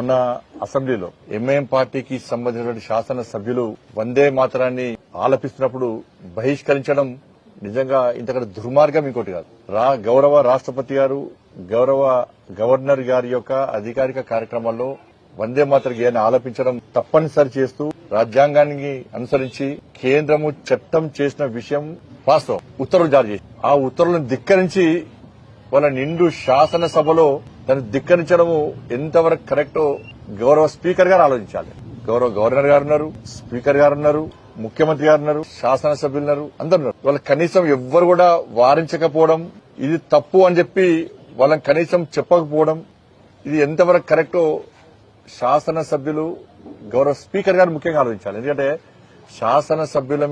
మొన్న అసెంబ్లీలో ఎంఐఎం పార్టీకి సంబంధించినటువంటి శాసన సభ్యులు వందే మాతరాన్ని ఆలపిస్తున్నప్పుడు బహిష్కరించడం నిజంగా ఇంతకంటే దుర్మార్గం ఇంకోటి కాదు. గౌరవ రాష్ట్రపతి గారు, గౌరవ గవర్నర్ గారి యొక్క అధికారిక కార్యక్రమాల్లో వందే మాతర గేయాన్ని ఆలపించడం తప్పనిసరి చేస్తూ రాజ్యాంగాన్ని అనుసరించి కేంద్రము చట్టం చేసిన విషయం వాస్తవం. ఉత్తర్వులు జారీ చేసి ఆ ఉత్తర్వులను ధిక్కరించి వాళ్ళ నిండు శాసనసభలో దాన్ని ధిక్కరించడము ఎంతవరకు కరెక్టో గౌరవ స్పీకర్ గారు ఆలోచించాలి. గౌరవ గవర్నర్ గారు ఉన్నారు, స్పీకర్ గారు ఉన్నారు, ముఖ్యమంత్రి గారు ఉన్నారు, శాసనసభ్యులు ఉన్నారు, అందరు ఉన్నారు. వాళ్ళ కనీసం ఎవ్వరు కూడా వారించకపోవడం, ఇది తప్పు అని చెప్పి వాళ్ళని కనీసం చెప్పకపోవడం, ఇది ఎంతవరకు కరెక్టో శాసనసభ్యులు గౌరవ స్పీకర్ గారు ముఖ్యంగా ఆలోచించాలి. ఎందుకంటే శాసనసభ్యుల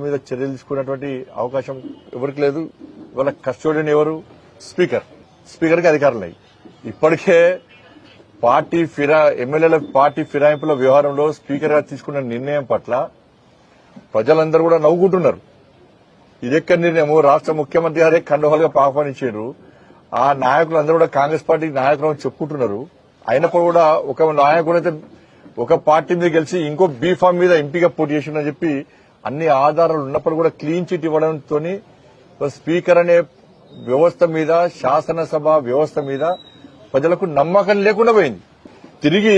మీద చర్యలు తీసుకున్నటువంటి అవకాశం ఎవరికి లేదు. వాళ్ళ కస్టోడియన్ ఎవరు? స్పీకర్ కి అధికారం లేదు. ఇప్పటికే ఎమ్మెల్యేల పార్టీ ఫిరాయింపుల వ్యవహారంలో స్పీకర్ గారు తీసుకున్న నిర్ణయం పట్ల ప్రజలందరూ కూడా నవ్వుకుంటున్నారు. ఇదెక్కడి నిర్ణయము? రాష్ట్ర ముఖ్యమంత్రి గారే ఖండోహాలుగా ఆహ్వానించారు. ఆ నాయకులందరూ కూడా కాంగ్రెస్ పార్టీ నాయకులు చెప్పుకుంటున్నారు. అయినప్పుడు కూడా ఒక నాయకుడు అయితే ఒక పార్టీ మీద గెలిచి ఇంకో బీఫామ్ మీద ఎంపీగా పోటీ చేసిందని చెప్పి అన్ని ఆధారాలు ఉన్నప్పుడు కూడా క్లీన్ చిట్ ఇవ్వడంతో స్పీకర్ అనే వ్యవస్థ మీద, శాసనసభ వ్యవస్థ మీద ప్రజలకు నమ్మకం లేకుండా పోయింది. తిరిగి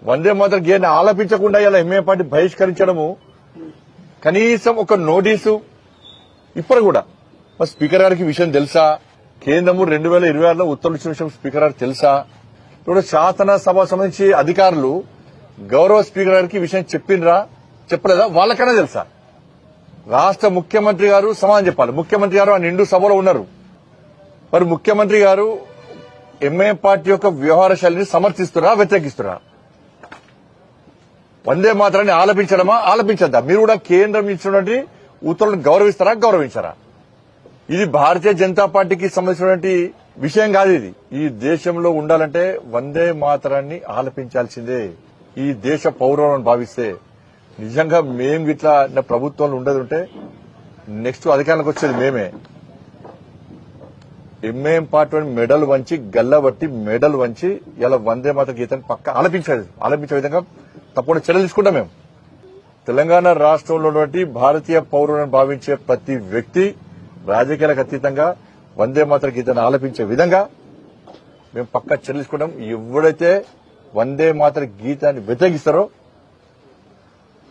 వందే మాతర గేయాన్ని ఆలపించకుండా ఇలా ఎంఐఎం పార్టీ బహిష్కరించడము, కనీసం ఒక నోటీసు ఇప్పుడు కూడా స్పీకర్ గారికి విషయం తెలుసా? కేంద్రము 2026లో ఉత్తర్వులు ఇచ్చిన విషయం స్పీకర్ గారికి తెలుసా? ఇప్పుడు శాసనసభ సంబంధించి అధికారులు గౌరవ స్పీకర్ గారికి విషయం చెప్పినరా చెప్పలేదా? వాళ్ళకైనా తెలుసా? రాష్ట్ర ముఖ్యమంత్రి గారు సమాధానం చెప్పాలి. ముఖ్యమంత్రి గారు ఆ నిండు సభలో ఉన్నారు. మరి ముఖ్యమంత్రి గారు ఎంఐఎం పార్టీ యొక్క వ్యవహార శైలిని సమర్థిస్తున్నారా, వ్యతిరేకిస్తున్నారా? వందే మాతరాన్ని ఆలపించడమా, ఆలపించద్దా? మీరు కూడా కేంద్రం ఇచ్చినటువంటి ఉత్తర్వులను గౌరవిస్తారా, గౌరవించారా? ఇది భారతీయ జనతా పార్టీకి సంబంధించినటువంటి విషయం కాదు. ఇది ఈ దేశంలో ఉండాలంటే వందే మాతరాన్ని ఆలపించాల్సిందే. ఈ దేశ పౌరులను భావిస్తే నిజంగా మేము ఇట్లా ప్రభుత్వంలో ఉండదు ఉంటే నెక్స్ట్ అధికారానికి వచ్చేది మేమే. ఎంఐఎం పార్టీ మెడల్ వంచి, గల్లబట్టి మెడల్ వంచి ఇలా వందే మాతర గీతాన్ని పక్క ఆలపించే విధంగా తప్పకుండా చర్యలు తీసుకుంటాం. మేము తెలంగాణ రాష్ట్రంలో ఉన్నటువంటి భారతీయ పౌరులను భావించే ప్రతి వ్యక్తి రాజకీయాలకు అతీతంగా వందే మాతర గీతాన్ని ఆలపించే విధంగా మేము పక్కా చర్యలు తీసుకుంటాం. ఎవడైతే వందే మాతర గీతాన్ని వ్యతిరేకిస్తారో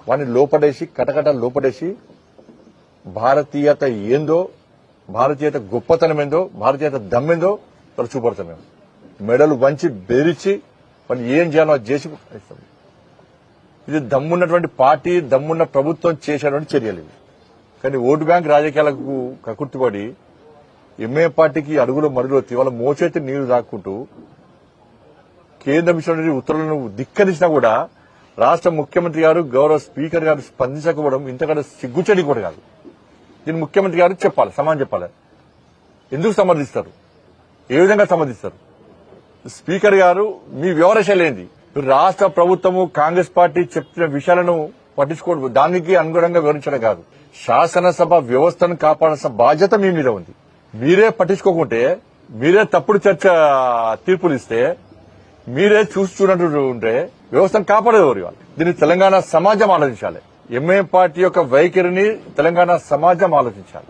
వాడిని లోపడేసి, కటకట లోపడేసి భారతీయత ఏందో, భారతీయత గొప్పతనం ఏందో, భారతీయత దమ్మేందో వాళ్ళు చూపడతాం. మేము మెడలు వంచి బెదిరించి వాళ్ళు ఏం చేయాలో అది చేసి ఇది దమ్మున్నటువంటి పార్టీ, దమ్మున్న ప్రభుత్వం చేసేటువంటి చర్యలు ఇవి. కానీ ఓటు బ్యాంక్ రాజకీయాలకు కకుర్తిపడి ఎంఐఎం పార్టీకి అడుగులో మడుగులో వాళ్ళ మోచేతి నీళ్లు దాక్కుంటూ కేంద్రం ఇచ్చినటువంటి ఉత్తర్వులను ధిక్కరించినా కూడా రాష్ట్ర ముఖ్యమంత్రి గారు, గౌరవ స్పీకర్ గారు స్పందించకపోవడం ఇంతకంటే సిగ్గుచేటి కూడా కాదు. దీన్ని ముఖ్యమంత్రి గారు చెప్పాలి, సమాధానం చెప్పాలి. ఎందుకు సమర్థిస్తారు? ఏ విధంగా సమర్థిస్తారు? స్పీకర్ గారు మీ వ్యవహార శైలి ఏంది? రాష్ట్ర ప్రభుత్వము, కాంగ్రెస్ పార్టీ చెప్పిన విషయాలను పట్టించుకోవడం, దానికి అనుగుణంగా వివరించడం కాదు. శాసనసభ వ్యవస్థను కాపాడాల్సిన బాధ్యత మీ మీద ఉంది. మీరే పట్టించుకోకుంటే, మీరే తప్పుడు తీర్పులు ఇస్తే, మీరే చూడనట్టు ఉంటే వ్యవస్థను కాపాడేవారు. దీన్ని తెలంగాణ సమాజం ఆలోచించాలి. ఎంఐఎం పార్టీ యొక్క వైఖరిని తెలంగాణ సమాజం ఆలోచించాలి.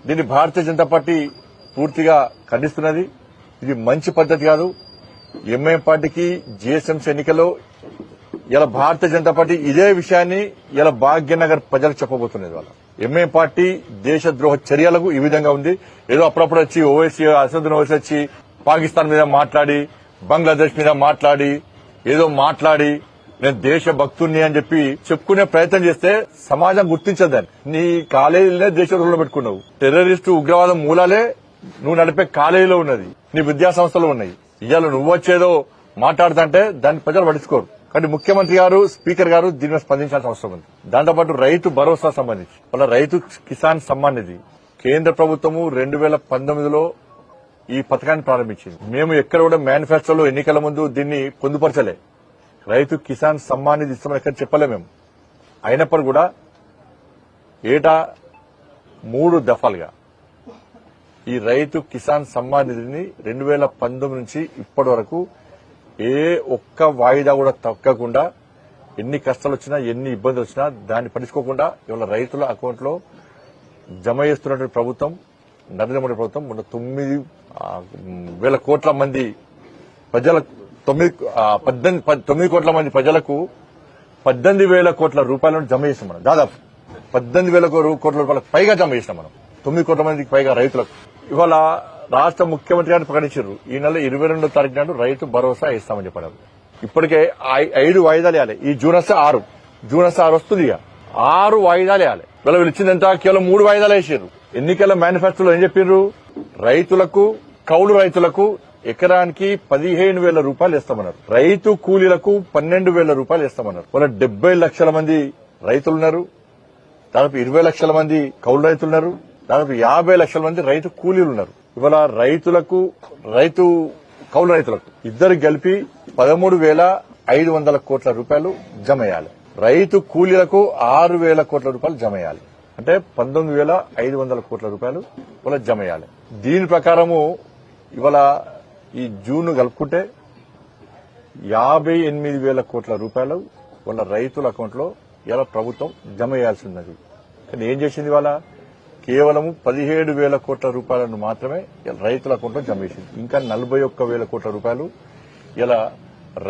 దీన్ని భారతీయ జనతా పార్టీ పూర్తిగా ఖండిస్తున్నది. ఇది మంచి పద్ధతి కాదు. ఎంఐఎం పార్టీకి జీఎస్ఎంసీ ఎన్నికల్లో ఇలా భారతీయ జనతా పార్టీ ఇదే విషయాన్ని ఇలా భాగ్యనగర్ ప్రజలకు చెప్పబోతున్నది. వాళ్ళ ఎంఐఎం పార్టీ దేశద్రోహ చర్యలకు ఈ విధంగా ఉంది. ఏదో అప్పుడప్పుడు వచ్చి అసదుద్దీన్ ఓవైసీ వచ్చి పాకిస్తాన్ మీద మాట్లాడి, బంగ్లాదేశ్ మీద మాట్లాడి, ఏదో మాట్లాడి నేను దేశభక్తుణ్ణి అని చెప్పి చెప్పుకునే ప్రయత్నం చేస్తే సమాజం గుర్తించదని. నీ కాలేజీలనే దేశద్రోహంలో పెట్టుకున్నావు. టెర్రరిస్టు ఉగ్రవాదం మూలాలే నువ్వు నడిపే కాలేజీలో ఉన్నది, నీ విద్యా సంస్థలు ఉన్నాయి. ఇవాళ నువ్వు వచ్చేదో మాట్లాడుతుంటే దాన్ని ప్రజలు పట్టించుకోరు. కానీ ముఖ్యమంత్రి గారు, స్పీకర్ గారు దీని మీద స్పందించాల్సిన అవసరం ఉంది. దాంతోపాటు రైతు భరోసా సంబంధించి వాళ్ళ రైతు కిసాన్ సమ్మాన్ నిధి కేంద్ర ప్రభుత్వము 2019లో ఈ పథకాన్ని ప్రారంభించింది. మేము ఎక్కడ కూడా మేనిఫెస్టోలో ఎన్నికల ముందు దీన్ని పొందుపరచలే. రైతు కిసాన్ సమ్మాన్ నిధి ఇస్తామని ఎక్కడ చెప్పలే మేము. అయినప్పుడు కూడా ఏటా 3 దఫాలుగా ఈ రైతు కిసాన్ సమ్మాన్ నిధిని 2019 నుంచి ఇప్పటి వరకు ఏ ఒక్క వాయిదా కూడా తగ్గకుండా ఎన్ని కష్టాలు వచ్చినా ఎన్ని ఇబ్బందులు వచ్చినా దాన్ని పట్టించుకోకుండా ఇవాళ రైతుల అకౌంట్ లో జమ చేస్తున్నటువంటి ప్రభుత్వం నరేంద్ర మోడీ ప్రభుత్వం మొన్న 9,000 కోట్ల మంది ప్రజలకు 9 కోట్ల మంది ప్రజలకు 18,000 కోట్ల రూపాయలను జమ చేసాం మనం. దాదాపు 18,000 కోట్ల రూపాయలకు పైగా జమ చేసినాం మనం. 9 కోట్ల మందికి పైగా రైతులకు. ఇవాళ రాష్ట్ర ముఖ్యమంత్రి గారిని ప్రకటించారు ఈ నెల 22వ తారీఖు నాడు రైతు భరోసా ఇస్తామని చెప్పారు. ఇప్పటికే 5 వాయిదాలు వేయాలి. ఈ జూన్ వస్తే 6 వస్తుంది. 6 వాయిదాలు వేయాలి. వీళ్ళు ఇచ్చిందంత కేవలం 3 వాయిదాలు వేసారు. ఎన్నికల మేనిఫెస్టోలో ఏం చెప్పారు? రైతులకు, కౌలు రైతులకు ఎకరానికి 15,000 రూపాయలు ఇస్తామన్నారు. రైతు కూలీలకు 12,000 రూపాయలు ఇస్తామన్నారు. వాళ్ళ 70 లక్షల మంది రైతులున్నారు. దాదాపు 20 లక్షల మంది కౌలు రైతులున్నారు. దాదాపు 50 లక్షల మంది రైతు కూలీలు ఉన్నారు. ఇవాళ కౌలు రైతులకు ఇద్దరు కలిపి 13,500 కోట్ల రూపాయలు జమ చేయాలి. రైతు కూలీలకు 6,000 కోట్ల రూపాయలు జమ చేయాలి. అంటే 19,500 కోట్ల రూపాయలు ఇవాళ జమ చేయాలి. దీని ప్రకారము ఇవాళ ఈ జూన్ కలుపుకుంటే 58,000 కోట్ల రూపాయలు వాళ్ళ రైతుల అకౌంట్ లో ఇలా ప్రభుత్వం జమ చేయాల్సి ఉన్నది. కానీ ఏం చేసింది? ఇవాళ కేవలం 17,000 కోట్ల రూపాయలను మాత్రమే రైతుల అకౌంట్ లో జమ చేసింది. ఇంకా 41,000 కోట్ల రూపాయలు ఇలా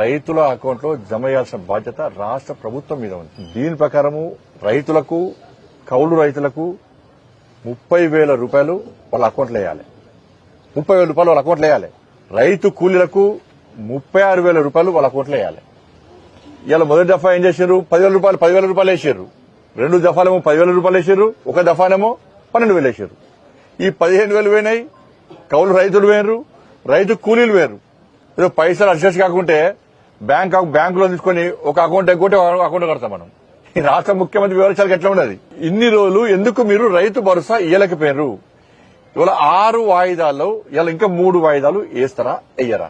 రైతుల అకౌంట్ లో జమ చేయాల్సిన బాధ్యత రాష్ట్ర ప్రభుత్వం మీద ఉంది. దీని ప్రకారము రైతులకు, కౌలు రైతులకు 30,000 రూపాయలు వాళ్ళ అకౌంట్లో వేయాలి. 30,000 రూపాయలు వాళ్ళ అకౌంట్లో వేయాలి. రైతు కూలీలకు 36,000 రూపాయలు వాళ్ళ అకౌంట్లో వేయాలి. ఇలా మొదటి దఫా ఏం చేశారు? 10,000 రూపాయలు వేసారు. 2 దఫాలేమో 10,000 రూపాయలు వేసారు. ఒక దఫానేమో 12,000 వేసారు. ఈ 15,000 పోయినాయి. కౌలు రైతులు వేయరు, రైతు కూలీలు వేయరు. ఏదో పైసలు అడ్జస్ట్ కాకుంటే బ్యాంకులో తీసుకుని ఒక అకౌంట్ ఎగ్గొట్టి అకౌంట్ కడతాం మనం. ఈ రాష్ట్ర ముఖ్యమంత్రి వివరించాలి ఎట్లా ఉన్నది. ఇన్ని రోజులు ఎందుకు మీరు రైతు భరోసా ఇయ్యలేకపోయారు? ఇవాళ 6 వాయిదాల్లో ఇలా ఇంకా 3 వాయిదాలు వేస్తారా, వెయ్యరా?